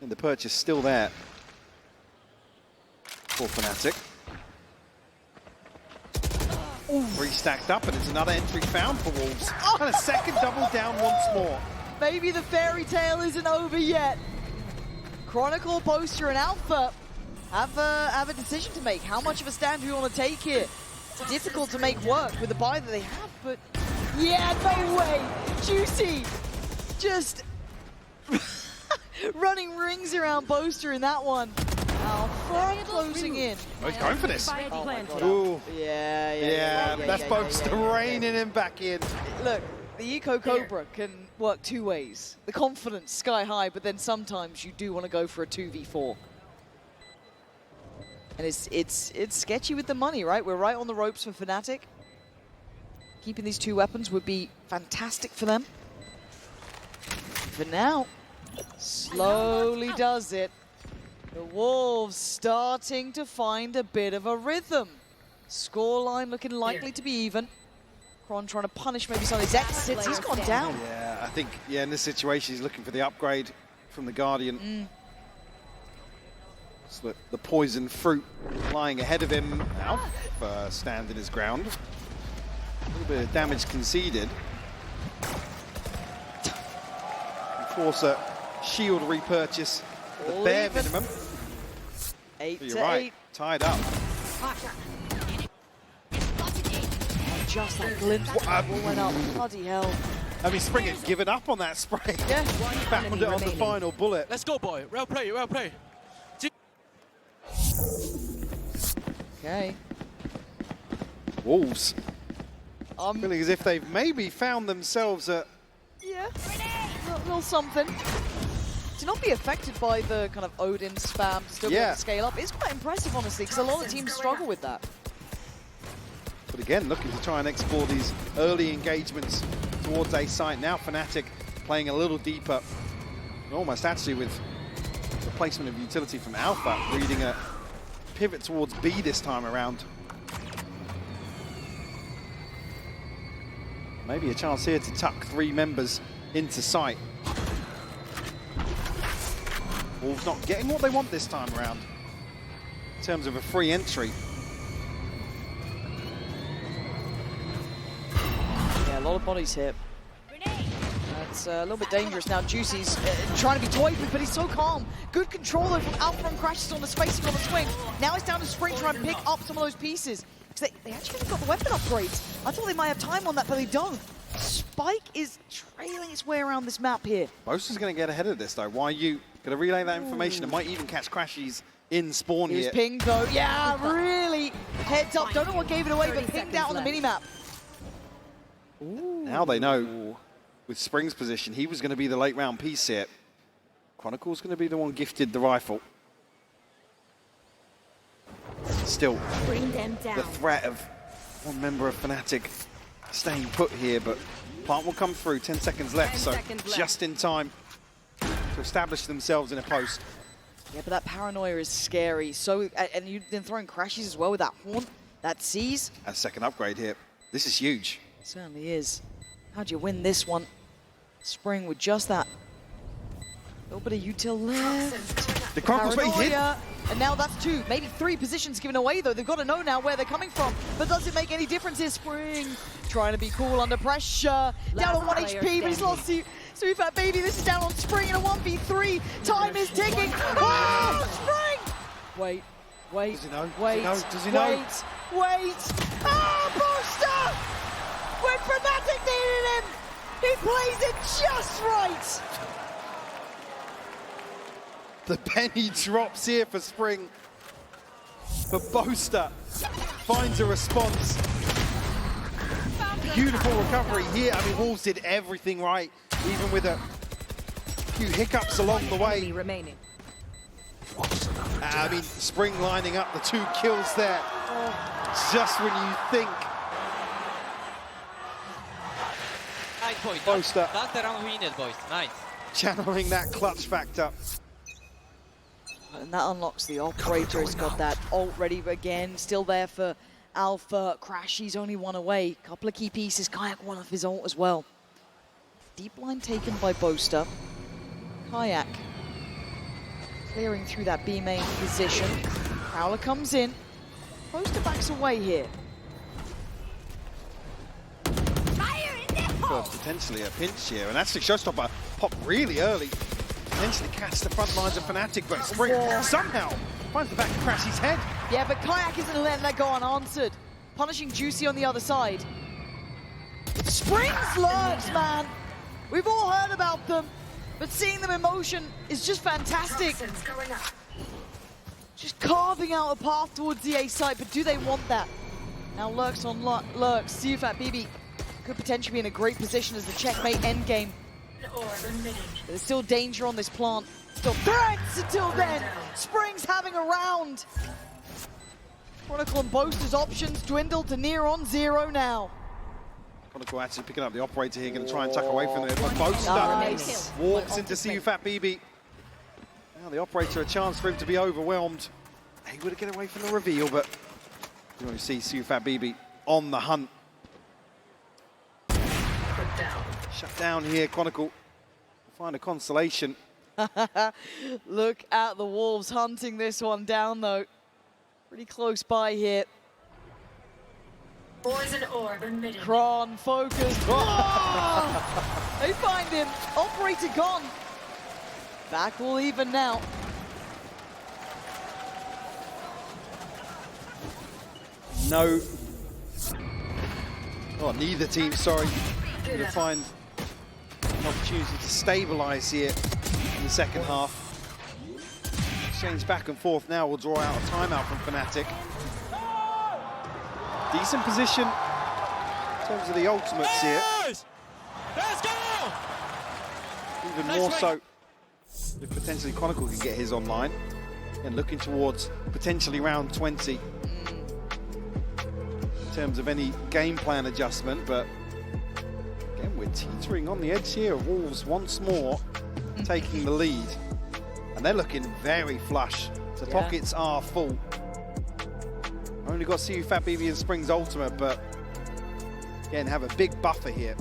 And the purchase still there for Fnatic. Three stacked up, and it's another entry found for Wolves. And a second double down once more. Maybe the fairy tale isn't over yet. Chronicle, Poster, and Alpha have a decision to make. How much of a stand do we want to take here? It's difficult to make work with the buy that they have, but yeah, no way. Juicy just running rings around Poster in that one. Alpha closing in. Oh, he's going for this. Oh my God. Ooh. Yeah, that's Poster reining him back in. Look, the Eco Cobra can work two ways. The confidence sky high, but then sometimes you do want to go for a 2v4. And it's sketchy with the money, right? We're right on the ropes for Fnatic. Keeping these two weapons would be fantastic for them. For now, slowly does it. The Wolves starting to find a bit of a rhythm. Scoreline looking likely to be even. Kron trying to punish maybe some of his exits. He's gone down. Yeah, I think, in this situation, he's looking for the upgrade from the Guardian. So the poison fruit lying ahead of him. Alf standing his ground. A little bit of damage conceded. Force a shield repurchase, the bare minimum. 8 You're to right, 8. Tied up. Just that glimpse. What went up? Bloody hell. I mean, Spring had given up on that spray. Yeah. Found it on the final bullet. Let's go, boy. Well play, well play. Okay. Wolves. Feeling as if they've maybe found themselves a... Yeah. A little something. To not be affected by the kind of Odin spam, to still be able to scale up, is quite impressive, honestly, because a lot of teams struggle with that. But again, looking to try and explore these early engagements towards A site. Now Fnatic playing a little deeper, almost actually with the placement of utility from Alpha, reading a pivot towards B this time around. Maybe a chance here to tuck 3 members into sight. Wolves not getting what they want this time around in terms of a free entry. Yeah, a lot of bodies here. That's a little bit dangerous now. Juicy's trying to be toyed with, but he's so calm. Good control though from Alpha and crashes on the spacing on the swing. Now it's down to Spring trying to pick up some of those pieces. Because they actually haven't got the weapon upgrades. I thought they might have time on that, but they don't. Spike is trailing its way around this map here. Boaster's going to get ahead of this though. Why are you going to relay that information? It might even catch Crashies in spawn He was here. pinged though. Yeah, really. Heads up. Don't know what gave it away, but pinged out on the minimap. Now they know with Spring's position, he was going to be the late round piece here. Chronicle's going to be the one gifted the rifle. Still, Bring them down. the threat of one member of Fnatic staying put here, but plant will come through. 10 seconds left, 10 so seconds left. just in time to establish themselves in a post. Yeah, but that paranoia is scary. So, and you've been throwing crashes as well with that haunt, that seize. A second upgrade here. This is huge. It certainly is. How do you win this one? Spring with just that little bit of util left. The Chronicle's what he did. Paranoia. And now that's 2, maybe 3 positions given away though. They've got to know now where they're coming from. But does it make any difference here? Spring trying to be cool under pressure. Down on 1 HP, but he's lost Fat Baby, this is down on Spring in a 1v3. Time is ticking. Oh, Spring! Wait. Does he know? Wait. Does he know? Wait. Oh, Booster! When Fnatic needed him, he plays it just right. The penny drops here for Spring. But Boaster finds a response. Beautiful recovery here. I mean, Wolves did everything right, even with a few hiccups along the way. Remaining. I mean, Spring lining up the 2 kills there. Just when you think Nice, boys. Boaster. That's the round we needed, boys. Nice. channeling that clutch factor. And that unlocks the operator. He's got that ult ready again. Still there for Alpha. Crashy's only one away. Couple of key pieces. Kayak one off his ult as well. Deep line taken by Boaster. Kayak clearing through that B main position. Prowler comes in. Boaster backs away here. For potentially a pinch here, and actually Showstopper popped really early. Potentially catch the front lines of Fnatic, but Spring somehow finds the back of Crashy's head. Yeah, but Kayak isn't letting that go unanswered. Punishing Juicy on the other side. Spring's lurks, man. We've all heard about them, but seeing them in motion is just fantastic. Just carving out a path towards the A site, but do they want that? Now Lurks on Lurks. Fat BB could potentially be in a great position as the checkmate endgame. There's still danger on this plant. Still threats until then. Spring's having a round. Chronicle and Boaster's options dwindle to near on 0 now. Chronicle actually picking up the operator here, going to try and tuck away from it, but Boaster Nice. walks into Fat BB. Now the operator, a chance for him to be overwhelmed. He would get away from the reveal, but you want to see Fat BB on the hunt. Shut down here, Chronicle. Find a consolation. Look at the Wolves hunting this one down, though. Pretty close by here. Poison orb emitted. Kron focused. Oh! They find him. Operator gone. Back all even now. No. Oh, neither team, sorry. Going to find an opportunity to stabilize here in the second half. Exchange back and forth now will draw out a timeout from Fnatic. Decent position in terms of the ultimates here. Let's go! Even more so if potentially Chronicle can get his online. And looking towards potentially round 20 in terms of any game plan adjustment, but again, we're teetering on the edge here. Wolves once more taking the lead. And they're looking very flush. The pockets are full. Only got Fat BB and Spring's ultimate, but again, have a big buffer here.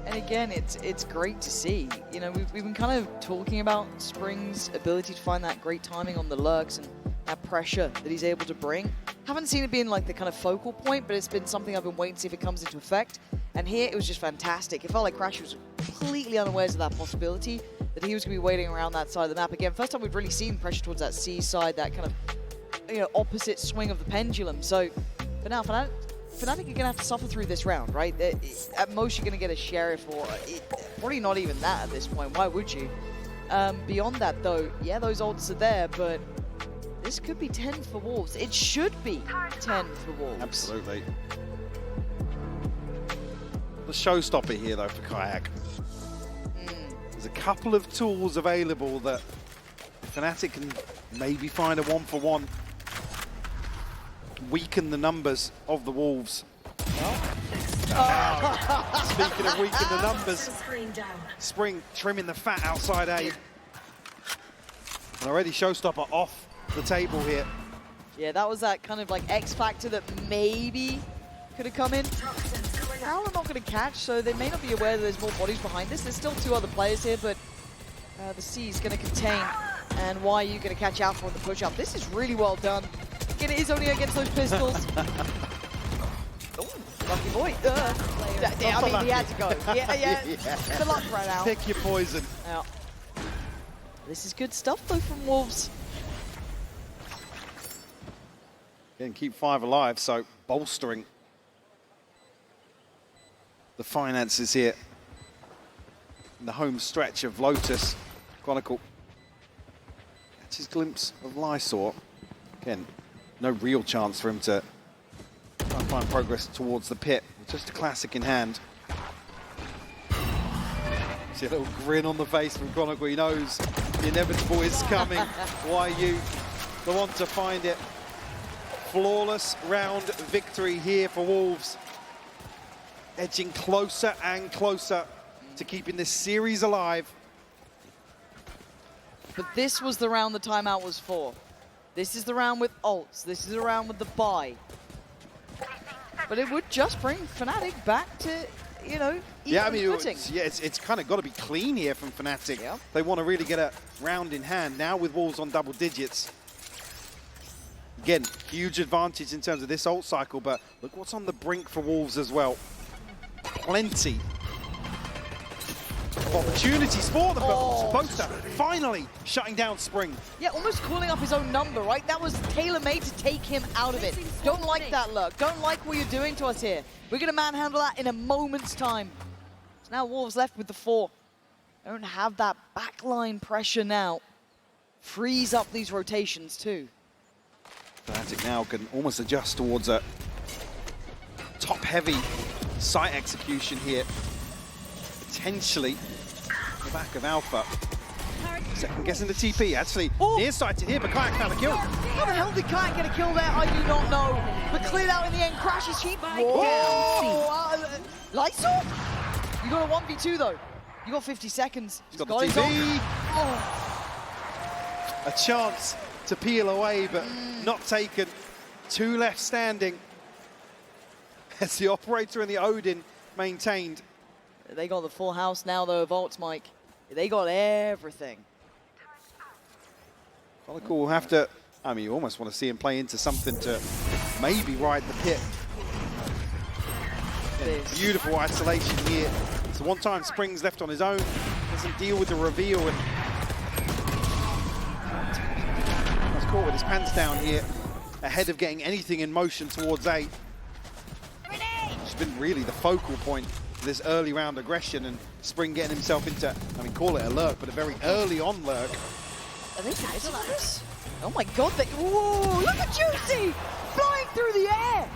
And again, it's great to see. You know, we've been kind of talking about Spring's ability to find that great timing on the lurks and that pressure that he's able to bring. Haven't seen it being like the kind of focal point, but it's been something I've been waiting to see if it comes into effect. And here, it was just fantastic. It felt like Crash was completely unawares of that possibility, that he was going to be waiting around that side of the map. Again, first time we've really seen pressure towards that C side, that kind of, you know, opposite swing of the pendulum. So, but now Fnatic are going to have to suffer through this round, right? At most, you're going to get a sheriff, or probably not even that at this point. Why would you? Beyond that, though, yeah, those ults are there, but this could be 10 for Wolves. It should be 10 for Wolves. Absolutely. The showstopper here, though, for Kayak. There's a couple of tools available that Fnatic can maybe find a 1-for-1. Weaken the numbers of the Wolves. Speaking of weaken the numbers, Spring trimming the fat outside A. And already Showstopper off the table here. Yeah, that was that kind of like X factor that maybe could have come in. Prowler not going to catch, so they may not be aware that there's more bodies behind this. There's still 2 other players here, but the C is going to contain. And why are you going to catch Alpha on the push-up? This is really well done. Again, it is only against those pistols. Lucky boy. I mean, he had to go. Yeah. The luck ran out. Pick your poison. Yeah. This is good stuff, though, from Wolves. Again, keep 5 alive, so bolstering the finances here. In the home stretch of Lotus, Chronicle catches glimpse of Lysor. Again, no real chance for him to try and find progress towards the pit. Just a classic in hand. See a little grin on the face from Chronicle. He knows the inevitable is coming. YU, the one to find it. Flawless round victory here for Wolves. Edging closer and closer to keeping this series alive. But this was the round the timeout was for. This is the round with ults. This is the round with the buy. But it would just bring Fnatic back to, you know, Yeah, I even mean, footing. it's kind of got to be clean here from Fnatic. Yeah. They want to really get a round in hand. Now with Wolves on double digits. Again, huge advantage in terms of this ult cycle, but look what's on the brink for Wolves as well. Plenty of opportunities for them, but Boaster finally shutting down Spring. Yeah, almost calling up his own number, right? That was tailor-made to take him out of it. Don't like that look. Don't like what you're doing to us here. We're going to manhandle that in a moment's time. So now Wolves left with the 4. Don't have that backline pressure now. Freeze up these rotations too. Fnatic now can almost adjust towards a top-heavy site execution here. Potentially the back of Alpha. Second guessing the TP. Actually, near sighted here, but Kayak found a kill. How the hell did Kayak get a kill there? I do not know. But cleared out in the end. Crashes sheep. Lysor? You got a 1v2 though. You got 50 seconds. He's got the TP. A chance to peel away, but not taken. 2 left standing. As the Operator and the Odin maintained. They got the full house now though, Volts, Mike. They got everything. Chronicle will have to, I mean, you almost want to see him play into something to maybe ride the pit. Beautiful isolation here. So one time Spring's left on his own, doesn't deal with the reveal, and was caught with his pants down here, ahead of getting anything in motion towards A. It's been really the focal point for this early round aggression, and Spring getting himself into, I mean, call it a lurk, but a very early on lurk. Are they guys like this? Oh my god, whoa, look at Juicy! Flying through the air!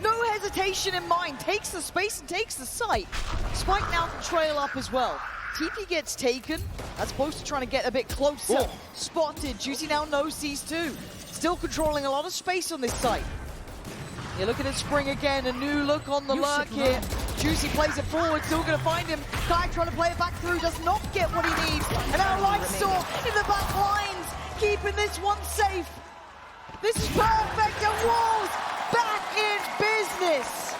No hesitation in mind, takes the space and takes the site. Spike now can trail up as well. TP gets taken, as opposed to trying to get a bit closer. Whoa. Spotted, Juicy now knows these two. Still controlling a lot of space on this site. You're looking at Spring again, a new look on the lurk here. Juicy plays it forward, still gonna find him. Kai trying to play it back through, does not get what he needs. And now Lysor in the back lines, keeping this one safe. This is perfect, and Wolves back in business.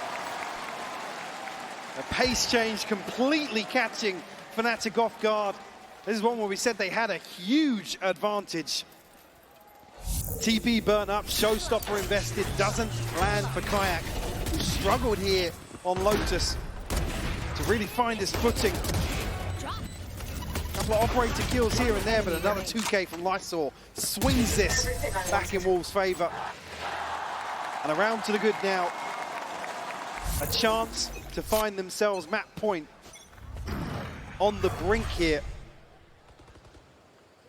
A pace change completely catching Fnatic off guard. This is one where we said they had a huge advantage. TP burnt up, Showstopper invested, doesn't land for Kayak, who struggled here on Lotus to really find his footing. A couple of Operator kills here and there, but another 2K from Lysor swings this back in Wolves' favor. And around to the good now. A chance to find themselves map point on the brink here.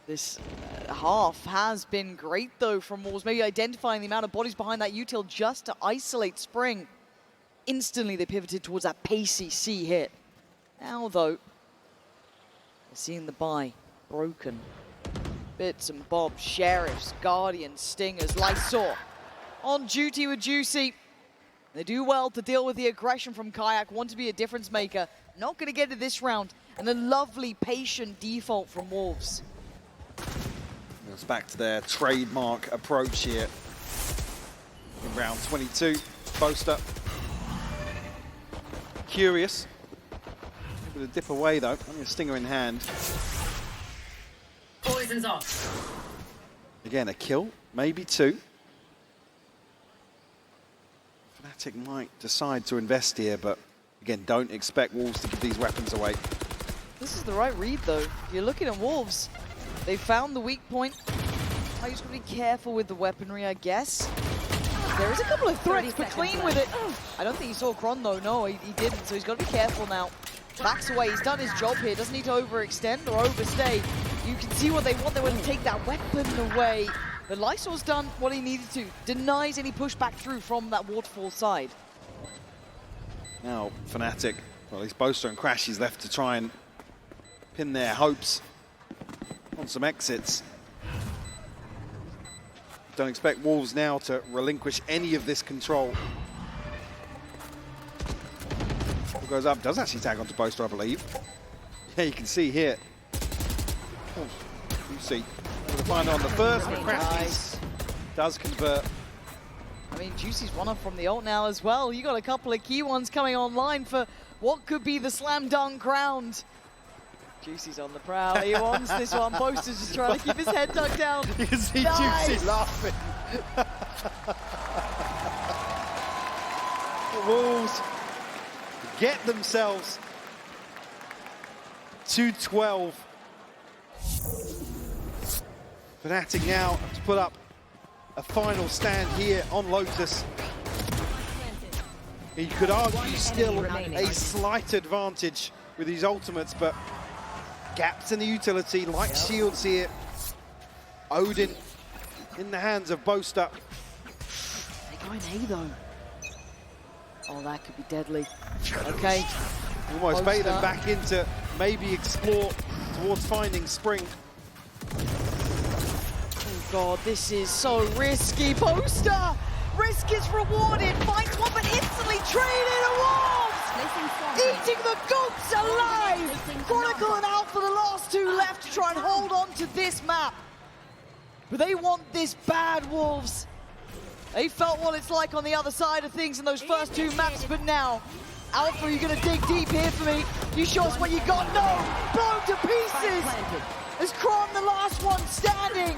This half has been great though from Wolves, maybe identifying the amount of bodies behind that util just to isolate Spring. Instantly they pivoted towards that pacey C hit. Now though, they're seeing the buy broken. Bits and bobs, Sheriffs, Guardians, Stingers, Lysor on duty with Juicy. They do well to deal with the aggression from Kayak, want to be a difference maker. Not going to get it this round, and a lovely patient default from Wolves. It's back to their trademark approach here in round 22. Boaster. Curious. Able to dip away though. Only a stinger in hand. Poison's off. Again, a kill, maybe 2. Fnatic might decide to invest here, but again, don't expect Wolves to give these weapons away. This is the right read, though. If you're looking at Wolves, they found the weak point. I just got to be careful with the weaponry, I guess. There is a couple of threats, but clean with it. I don't think he saw Kron, though. No, he didn't, so he's got to be careful now. Backs away. He's done his job here. Doesn't need to overextend or overstay. You can see what they want. They want to take that weapon away. But Lysor's done what he needed to. Denies any pushback through from that waterfall side. Now, Fnatic, well, at least Boaster and Crash is left to try and pin their hopes on some exits. Don't expect Wolves now to relinquish any of this control. Ball goes up, does actually tag onto Boaster, I believe. Yeah, you can see here. Oh, you see. We'll find it on the first, but Crash does convert. I mean, Juicy's one up from the ult now as well. You got a couple of key ones coming online for what could be the slam dunk round. Juicy's on the prowl. He wants this one. Boaster's just trying to keep his head tucked down. You can see Juicy laughing. The Wolves get themselves to 12. Fnatic now have to put up a final stand here on Lotus. You could argue still a slight advantage with these ultimates, but gaps in the utility, like shields here. Odin in the hands of Boaster. They go in A though. Oh, that could be deadly. Okay. Almost bait them back into maybe explore towards finding Spring. Oh God, this is so risky. Boaster! Risk is rewarded. Finds one, but instantly traded to Wolves! Eating the goats alive! Chronicle and Alpha, the last two left to try and hold on to this map. But they want this bad, Wolves. They felt what it's like on the other side of things in those first two maps, but now, Alpha, are you gonna dig deep here for me? You show us what you got? No! Blown to pieces! Is Kron the last one standing?